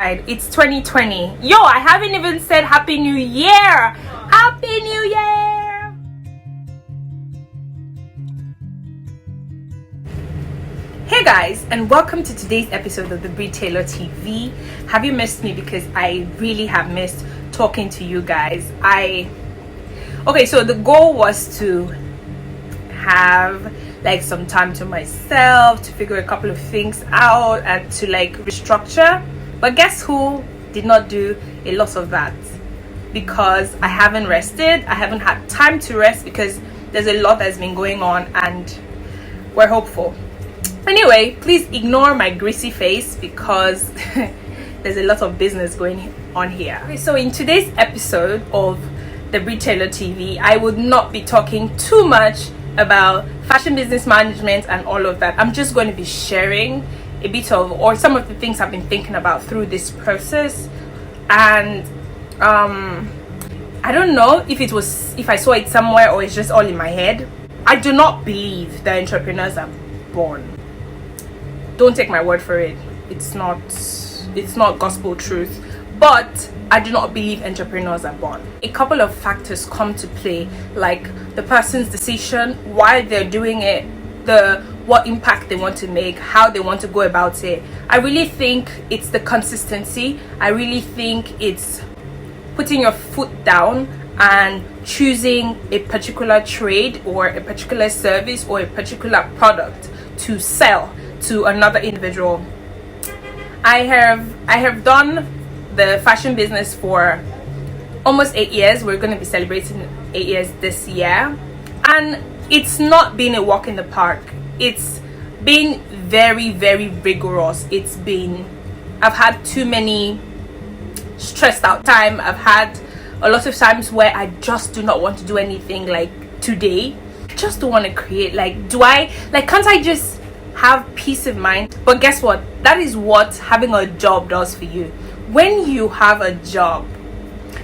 It's 2020. Yo, I haven't even said Happy New Year. Happy New Year. Hey guys, and welcome to today's episode of the Tailour TV. Have you missed me? Because I really have missed talking to you guys. So the goal was to have like some time to myself, to figure a couple of things out and to like restructure. But guess who did not do a lot of that? Because I haven't rested. I haven't had time to rest because there's a lot that's been going on and we're hopeful. Anyway, please ignore my greasy face because there's a lot of business going on here. Okay, so in today's episode of the Tailour TV, I would not be talking too much about fashion business management and all of that. I'm just going to be sharing a bit of, or some of the things I've been thinking about through this process. And I don't know if I saw it somewhere or it's just all in my head. I do not believe that entrepreneurs are born. Don't take my word for it. It's not gospel truth. But I do not believe entrepreneurs are born. A couple of factors come to play, like the person's decision, why they're doing it, what impact they want to make, how they want to go about it. I really think it's the consistency. I really think it's putting your foot down and choosing a particular trade or a particular service or a particular product to sell to another individual. I have done the fashion business for almost 8 years. We're going to be celebrating 8 years this year, and it's not been a walk in the park. It's been very, very rigorous. I've had too many stressed out time. I've had a lot of times where I just do not want to do anything. Like today, I just don't want to create. Can't I just have peace of mind? But guess what? That is what having a job does for you. When you have a job,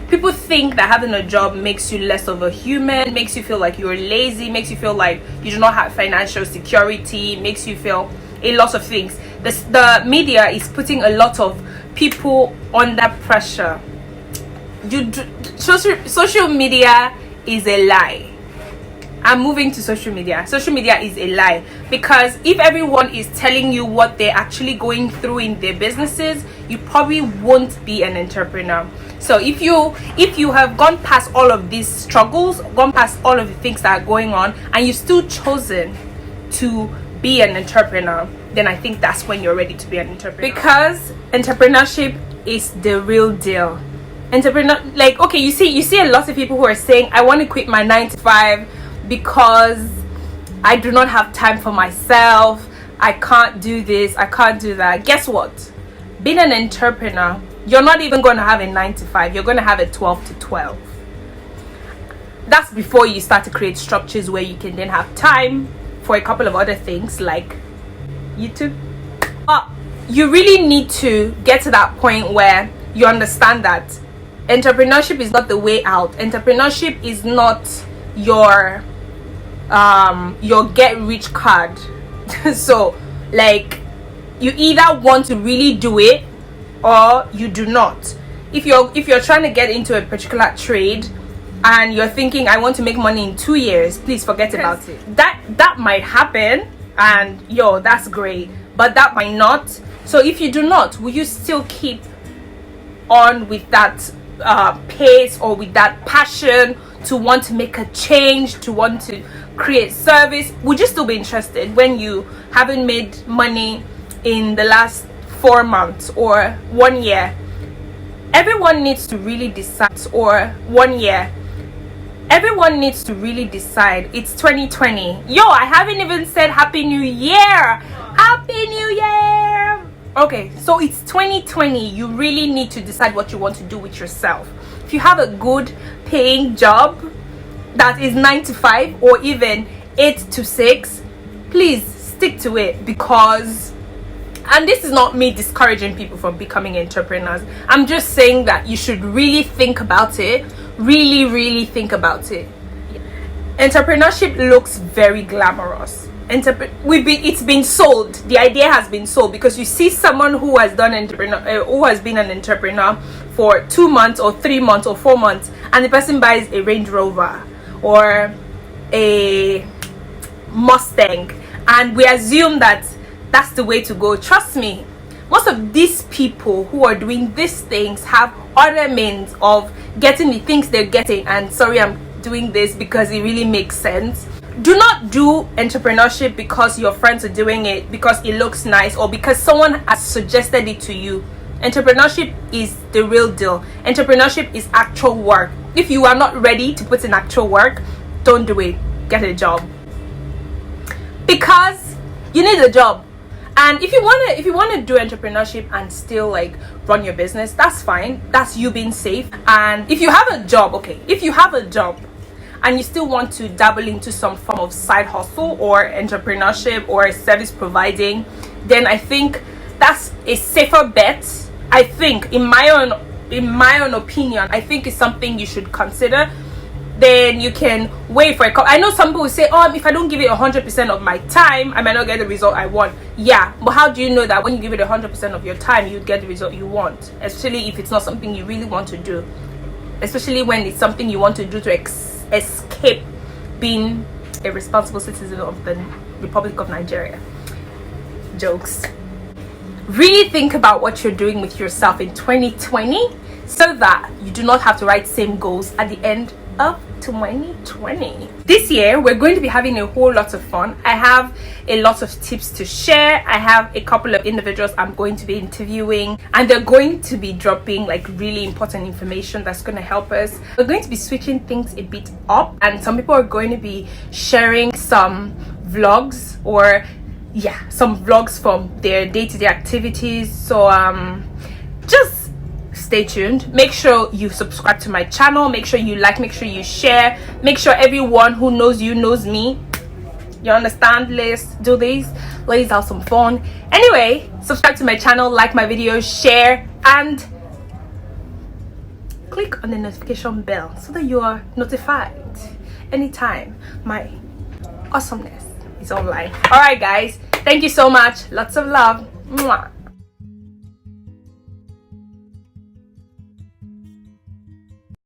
people think that having a job makes you less of a human, makes you feel like you're lazy, makes you feel like you do not have financial security, makes you feel a lot of things. The media is putting a lot of people under pressure. Social media is a lie. I'm moving to social media. Social media is a lie, because if everyone is telling you what they're actually going through in their businesses, you probably won't be an entrepreneur. So if you have gone past all of these struggles, gone past all of the things that are going on, and you've still chosen to be an entrepreneur, then I think that's when you're ready to be an entrepreneur. Because entrepreneurship is the real deal. You see a lot of people who are saying, I want to quit my 9 to 5 because I do not have time for myself. I can't do this, I can't do that. Guess what? Being an entrepreneur, you're not even going to have a 9 to 5. You're going to have a 12 to 12. That's before you start to create structures where you can then have time for a couple of other things like YouTube. You really need to get to that point where you understand that entrepreneurship is not the way out. Entrepreneurship is not your get rich card. So you either want to really do it or you do not. If you're trying to get into a particular trade and you're thinking, I want to make money in 2 years, please forget about it. That might happen, and that's great, but that might not. So if you do not, will you still keep on with that pace or with that passion to want to make a change, to want to create service? Would you still be interested when you haven't made money in the last 4 months or 1 year? Everyone needs to really decide, or 1 year. Everyone needs to really decide. It's 2020. Yo, I haven't even said Happy New Year. Happy New Year. Okay, so it's 2020. You really need to decide what you want to do with yourself. If you have a good paying job that is 9 to 5 or even 8 to 6, please stick to it. Because, and this is not me discouraging people from becoming entrepreneurs, I'm just saying that you should really think about it. Really think about it. Entrepreneurship looks very glamorous. it's been sold. The idea has been sold because you see someone who has been an entrepreneur for 2 months or 3 months or 4 months, and the person buys a Range Rover or a Mustang, and we assume that that's the way to go. Trust me, most of these people who are doing these things have other means of getting the things they're getting. And sorry, I'm doing this because it really makes sense. Do not do entrepreneurship because your friends are doing it, because it looks nice, or because someone has suggested it to you. Entrepreneurship is the real deal. Entrepreneurship is actual work. If you are not ready to put in actual work, don't do it. Get a job, because you need a job. And if you want to do entrepreneurship and still like run your business, that's fine. That's you being safe. And if you have a job, okay, if you have a job and you still want to dabble into some form of side hustle or entrepreneurship or service providing, then I think that's a safer bet. I think, in my own opinion, I think it's something you should consider. Then you can wait for a couple. I know some people will say, oh, if I don't give it 100% of my time, I might not get the result I want. Yeah, but how do you know that when you give it 100% of your time, you'd get the result you want? Especially if it's not something you really want to do. Especially when it's something you want to do to escape being a responsible citizen of the Republic of Nigeria. Jokes. Really think about what you're doing with yourself in 2020 so that you do not have to write same goals at the end of 2020. This year we're going to be having a whole lot of fun. I have a lot of tips to share. I have a couple of individuals I'm going to be interviewing, and they're going to be dropping like really important information that's going to help us. We're going to be switching things a bit up, and some people are going to be sharing some vlogs, or some vlogs from their day-to-day activities. So just stay tuned. Make sure you subscribe to my channel. Make sure you like, make sure you share, make sure everyone who knows you knows me. You understand? Let's do this. Let's have some fun. Anyway, subscribe to my channel, like my videos, share, and click on the notification bell so that you are notified anytime my awesomeness is online. All right guys, thank you so much. Lots of love. Mwah.